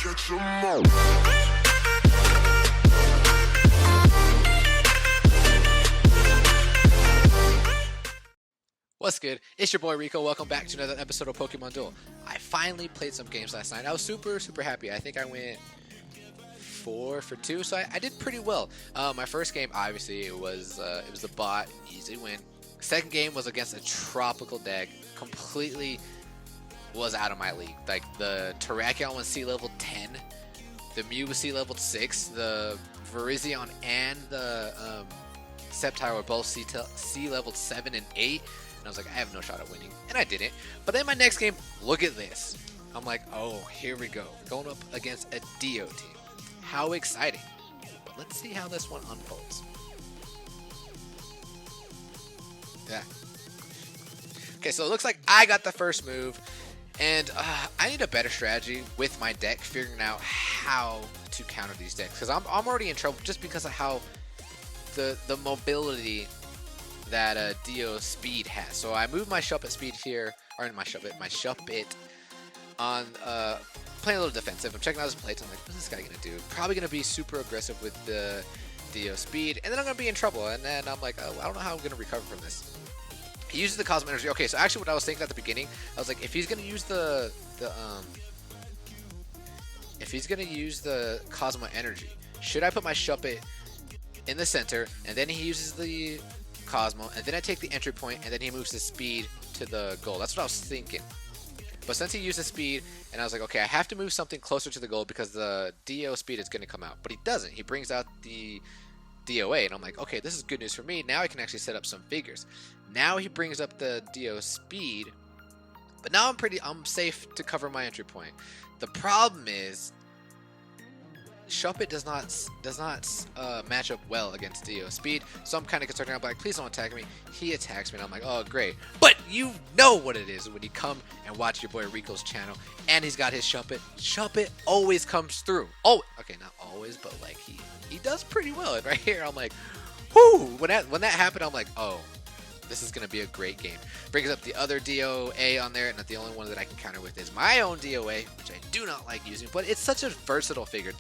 Catch 'em all. What's good? It's your boy Rico. Welcome back to another episode of Pokemon Duel. I finally played some games last night. I was super happy. I think I went 4 for 2, so I did pretty well. My first game, obviously, it was the bot, easy win. Second game was against a tropical deck, completely was out of my league. Like the Terrakion was sea level 10, the Mew was sea level 6, the Virizion and the Sceptile were both sea level 7 and 8. And I was like, I have no shot at winning. And I didn't. But then my next game, look at this. I'm like, oh, here we go. Going up against a Dio team. How exciting. But let's see how this one unfolds. Yeah. Okay, so it looks like I got the first move. And I need a better strategy with my deck, figuring out how to counter these decks. Because I'm already in trouble just because of how the mobility that Dio speed has. So I moved my Shuppet speed here, or my Shuppet on playing a little defensive. I'm checking out his plates. I'm like, what's this guy gonna do? Probably gonna be super aggressive with the Dio speed, and then I'm gonna be in trouble. And then I'm like, oh, I don't know how I'm gonna recover from this. He uses the Cosmo Energy. Okay, so actually what I was thinking at the beginning, I was like, if he's gonna use the Cosmo Energy, should I put my Shuppet in the center, and then he uses the Cosmo, and then I take the entry point, and then he moves the speed to the goal. That's what I was thinking. But since he used the speed, and I was like, okay, I have to move something closer to the goal because the Dio speed is going to come out. But he doesn't. He brings out the DOA, and I'm like, okay, this is good news for me. Now I can actually set up some figures. Now he brings up the Dio speed, but now I'm safe to cover my entry point. The problem is, Shuppet does not match up well against Dio speed, so I'm kind of concerned. I'm like, please don't attack me. He attacks me, and I'm like, oh great. But you know what it is when you come and watch your boy Rico's channel, and he's got his Shuppet. Shuppet always comes through. Oh, okay, not always, but like he does pretty well. And right here, I'm like, whoo! When that happened, I'm like, oh, this is gonna be a great game. Brings up the other DOA on there, and not the only one that I can counter with is my own DOA, which I do not like using, but it's such a versatile figure.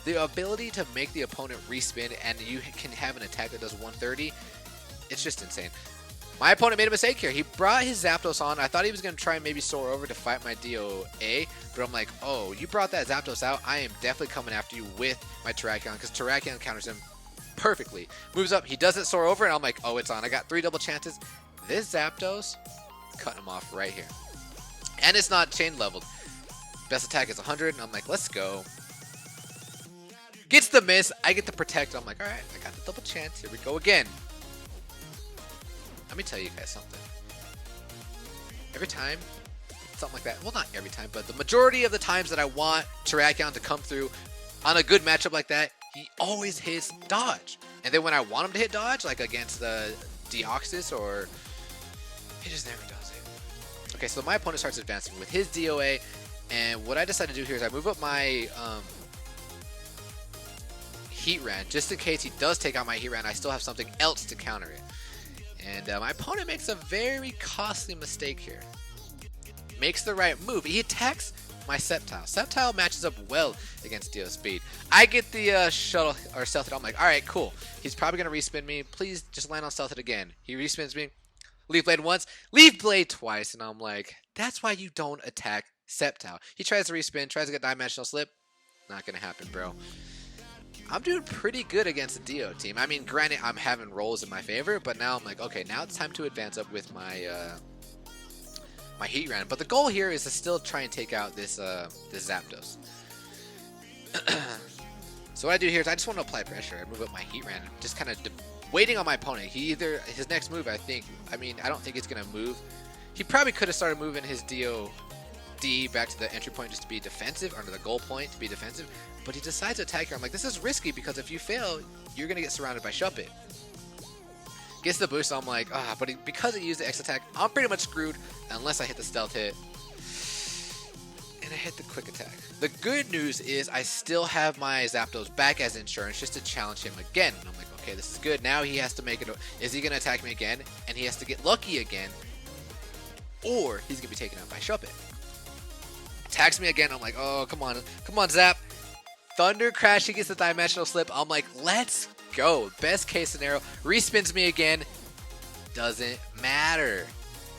The ability to make the opponent respin and you can have an attack that does 130, it's just insane. My opponent made a mistake here. He brought his Zapdos on. I thought he was going to try and maybe soar over to fight my DOA, but I'm like, oh, you brought that Zapdos out. I am definitely coming after you with my Terrakion, because Terrakion counters him perfectly. Moves up, he doesn't soar over, and I'm like, oh, it's on. I got 3 double chances. This Zapdos, cutting him off right here. And it's not chain leveled. Best attack is 100, and I'm like, let's go. Gets the miss, I get the protect. I'm like, alright, I got the double chance. Here we go again. Let me tell you guys something. Every time, something like that, well, not every time, but the majority of the times that I want Terrakion to come through on a good matchup like that, he always hits dodge. And then when I want him to hit dodge, like against the Deoxys, or he just never does it. Okay, so my opponent starts advancing with his DOA, and what I decided to do here is I move up my Heatran, just in case he does take out my Heatran. I still have something else to counter it. And my opponent makes a very costly mistake here. Makes the right move. He attacks my Sceptile. Sceptile matches up well against Dio speed. I get the shuttle or stealth hit. I'm like, alright, cool. He's probably going to respin me. Please just land on stealth hit again. He respins me. Leaf Blade once. Leaf Blade twice. And I'm like, that's why you don't attack Sceptile. He tries to respin, tries to get Dimensional Slip. Not going to happen, bro. I'm doing pretty good against the Dio team. I mean, granted, I'm having rolls in my favor, but now I'm like, okay, now it's time to advance up with my my Heatran. But the goal here is to still try and take out this Zapdos. So what I do here is I just want to apply pressure. I move up my Heatran, just kind of waiting on my opponent. His next move, I don't think it's gonna move. He probably could have started moving his D back to the entry point just to be defensive, or to the goal point to be defensive, but he decides to attack here. I'm like, this is risky because if you fail, you're gonna get surrounded by Shuppet. Gets the boost, I'm like, but because he used the X attack, I'm pretty much screwed unless I hit the stealth hit. And I hit the quick attack. The good news is I still have my Zapdos back as insurance just to challenge him again. And I'm like, okay, this is good. Now he has to make it. Is he going to attack me again? And he has to get lucky again. Or he's going to be taken out by Shuppet. Attacks me again. I'm like, oh, come on, Zap. Thunder Crash, he gets the Dimensional Slip. I'm like, let's go. Best case scenario. Respins me again. Doesn't matter.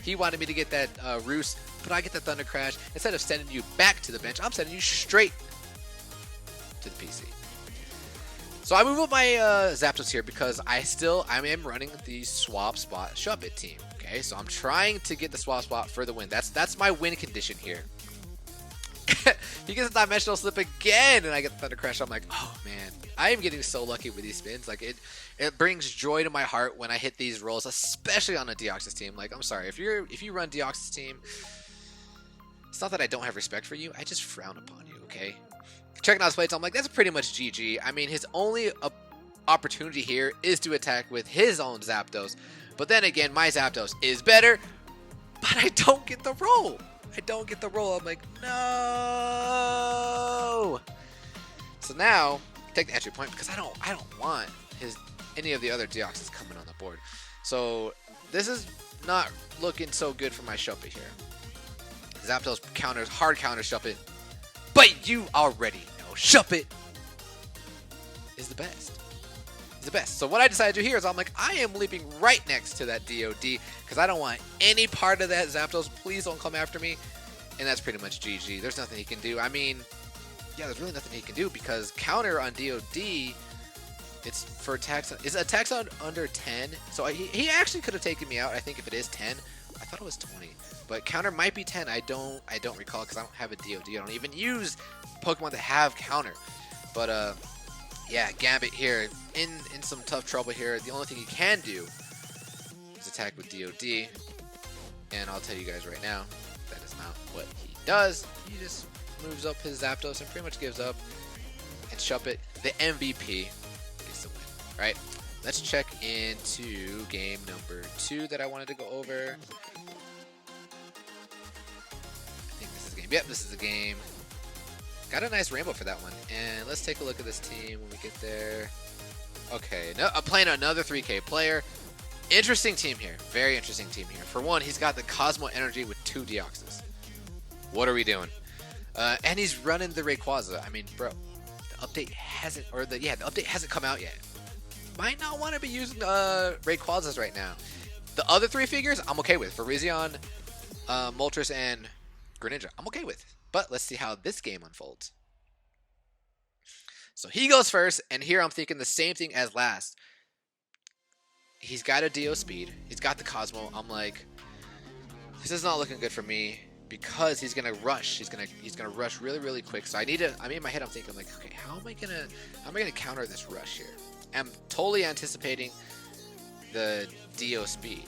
He wanted me to get that Roost, but I get the Thunder Crash. Instead of sending you back to the bench, I'm sending you straight to the PC. So I move up my Zapdos here because I am running the Swap Spot Shuppet team. Okay, so I'm trying to get the Swap Spot for the win. That's my win condition here. He gets a Dimensional Slip again, and I get the Thunder Crash. I'm like, oh man, I am getting so lucky with these spins. Like it brings joy to my heart when I hit these rolls, especially on a Deoxys team. Like, I'm sorry if you run Deoxys team, it's not that I don't have respect for you. I just frown upon you. Okay, checking out his plates, I'm like, that's pretty much GG. I mean, his only opportunity here is to attack with his own Zapdos, but then again, my Zapdos is better, but I don't get the roll. I'm like, no. So now, take the entry point because I don't want any of the other Deoxys coming on the board. So this is not looking so good for my Shuppet here. Zapdos hard counters Shuppet, but you already know Shuppet is the best. The best. So what I decided to do here is I'm like, I am leaping right next to that DOD because I don't want any part of that Zapdos. Please don't come after me. And that's pretty much GG. There's nothing he can do. I mean, yeah, there's really nothing he can do because counter on DOD, it's for attacks. Is attacks on under 10? So he actually could have taken me out. I think if it is 10, I thought it was 20. But counter might be 10. I don't recall because I don't have a DOD. I don't even use Pokemon that have counter. But yeah, Gambit here in some tough trouble here. The only thing he can do is attack with DOD, and I'll tell you guys right now, that is not what he does. He just moves up his Zapdos and pretty much gives up, and Shuppet, the MVP, gets the win. Right? Let's check into game number 2 that I wanted to go over. I think this is the game. Yep, this is the game. Got a nice rainbow for that one. And let's take a look at this team when we get there. Okay, no, I'm playing another 3K player. Interesting team here. Very interesting team here. For one, he's got the Cosmo Energy with 2 Deoxys. What are we doing? And he's running the Rayquaza. I mean, bro, the update hasn't, the update hasn't come out yet. Might not want to be using Rayquazas right now. The other 3 figures, I'm okay with. Virizion, Moltres, and Greninja, I'm okay with. But let's see how this game unfolds. So he goes first, and here I'm thinking the same thing as last. He's got a Dio speed. He's got the Cosmo. I'm like, this is not looking good for me because he's gonna rush. He's gonna rush really quick. So I mean, in my head I'm thinking like, okay, how am I gonna counter this rush here? I'm totally anticipating the Dio speed.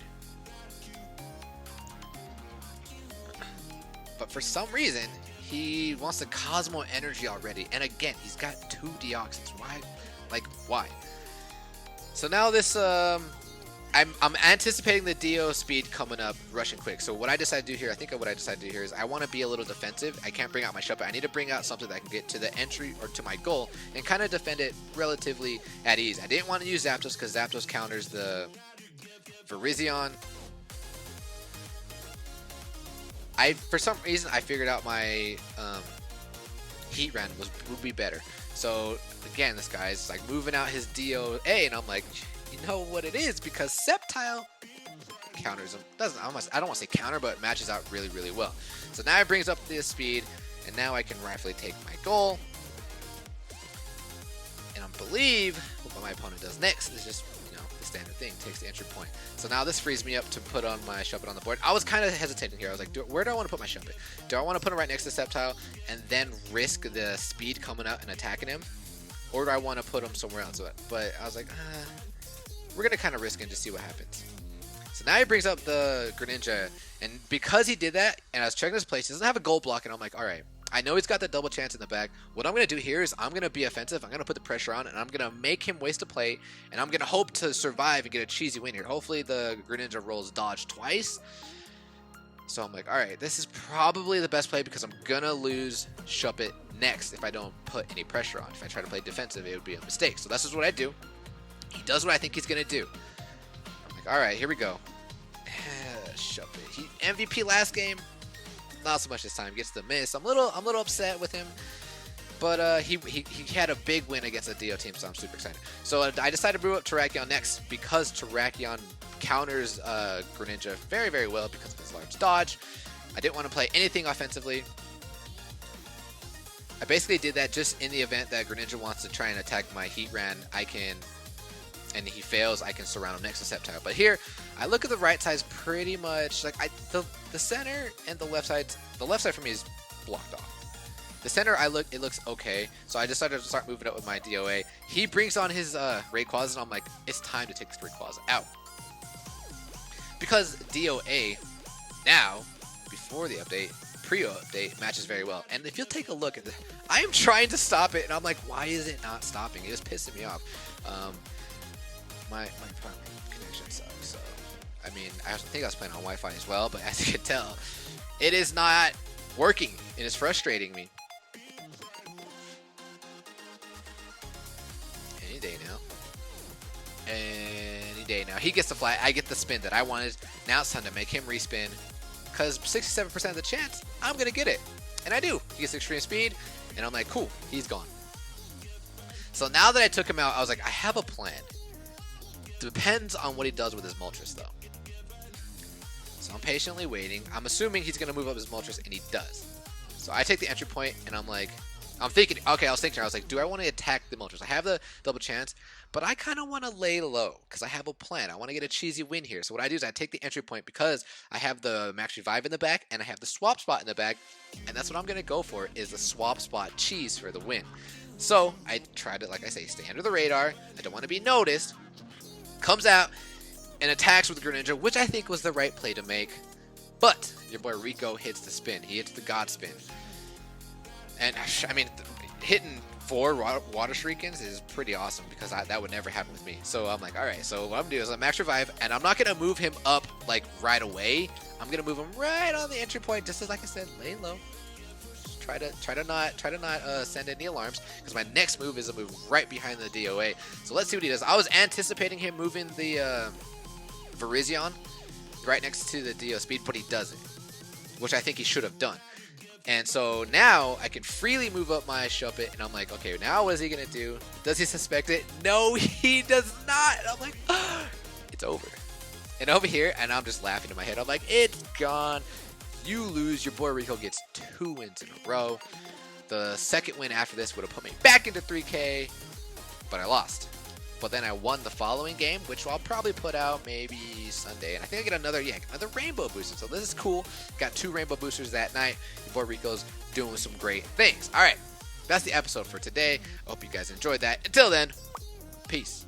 But for some reason, he wants the Cosmo Energy already. And again, he's got 2 Deoxys. Why? Like, why? So now this, I'm anticipating the Dio speed coming up, rushing quick. So what I decided to do here, is I want to be a little defensive. I can't bring out my Shuppet. I need to bring out something that I can get to the entry or to my goal and kind of defend it relatively at ease. I didn't want to use Zapdos because Zapdos counters the Virizion. For some reason, I figured out my Heatran would be better. So again, this guy's like moving out his DOA, and I'm like, you know what it is, because Sceptile counters him. I don't want to say counter, but matches out really well. So now it brings up the speed, and now I can rightfully take my goal. And I believe what my opponent does next is just, the standard thing, takes the entry point. So now this frees me up to put on my Shuppet on the board. I was kind of hesitating here. I was like, where do I want to put my Shuppet? Do I want to put it right next to Sceptile and then risk the speed coming out and attacking him? Or do I want to put him somewhere else? But I was like, we're going to kind of risk it to see what happens. So now he brings up the Greninja, and because he did that, and I was checking his place, he doesn't have a gold block, and I'm like, alright, I know he's got the double chance in the back. What I'm going to do here is I'm going to be offensive, I'm going to put the pressure on, and I'm going to make him waste a play, and I'm going to hope to survive and get a cheesy win here. Hopefully the Greninja rolls dodge twice. So I'm like, alright, this is probably the best play because I'm going to lose Shuppet next if I don't put any pressure on. If I try to play defensive, it would be a mistake. So this is what I do. He does what I think he's going to do. I'm like, alright, here we go. Shuppet. He MVP last game. not so much this time. He gets the miss. I'm a little upset with him. But he had a big win against a Dio team, so I'm super excited. So I decided to move up Terrakion next because Terrakion counters Greninja very, very well because of his large dodge. I didn't want to play anything offensively. I basically did that just in the event that Greninja wants to try and attack my Heatran. And he fails, I can surround him next to Sceptile. But here, I look at the right side pretty much like the center and the left side for me is blocked off. The center, it looks okay, so I decided to start moving up with my DOA. He brings on his Rayquaza, and I'm like, it's time to take this Rayquaza out. Because DOA, now, before the update, pre-update, matches very well. And if you'll take a look at this, I am trying to stop it, and I'm like, why is it not stopping? It is pissing me off. My connection sucks, so, I mean, I think I was playing on Wi-Fi as well, but as you can tell, it is not working, and it's frustrating me. Any day now. He gets the fly. I get the spin that I wanted. Now it's time to make him respin. Because 67% of the chance, I'm going to get it. And I do. He gets extreme speed. And I'm like, cool. He's gone. So now that I took him out, I was like, I have a plan. Depends on what he does with his Moltres, though. So I'm patiently waiting. I'm assuming he's going to move up his Moltres, and he does. So I take the entry point, and I'm like, I was thinking, do I want to attack the Moltres? I have the double chance, but I kind of want to lay low because I have a plan. I want to get a cheesy win here. So what I do is I take the entry point because I have the Max Revive in the back and I have the swap spot in the back, and that's what I'm going to go for is the swap spot cheese for the win. So I try to, like I say, stay under the radar. I don't want to be noticed. Comes out and attacks with Greninja, which I think was the right play to make. But your boy Rico hits the spin. He hits the God spin. And, I mean, hitting 4 Water Shurikens is pretty awesome because that would never happen with me. So I'm like, all right, so what I'm going to do is I'm Max Revive, and I'm not going to move him up, like, right away. I'm going to move him right on the entry point, just as, like I said, lay low. Just try to not send any alarms, because my next move is a move right behind the DOA. So let's see what he does. I was anticipating him moving the Virizion right next to the DO speed, but he doesn't, which I think he should have done. And so now I can freely move up my Shuppet, and I'm like, okay, now what is he going to do? Does he suspect it? No, he does not. And I'm like, oh, it's over. And over here, and I'm just laughing in my head. I'm like, it's gone. You lose. Your boy Rico gets 2 wins in a row. The second win after this would have put me back into 3K, but I lost. But then I won the following game, which I'll probably put out maybe Sunday. And I think I get another rainbow booster. So this is cool. Got 2 rainbow boosters that night. Your boy Rico's doing some great things. All right, that's the episode for today. I hope you guys enjoyed that. Until then, peace.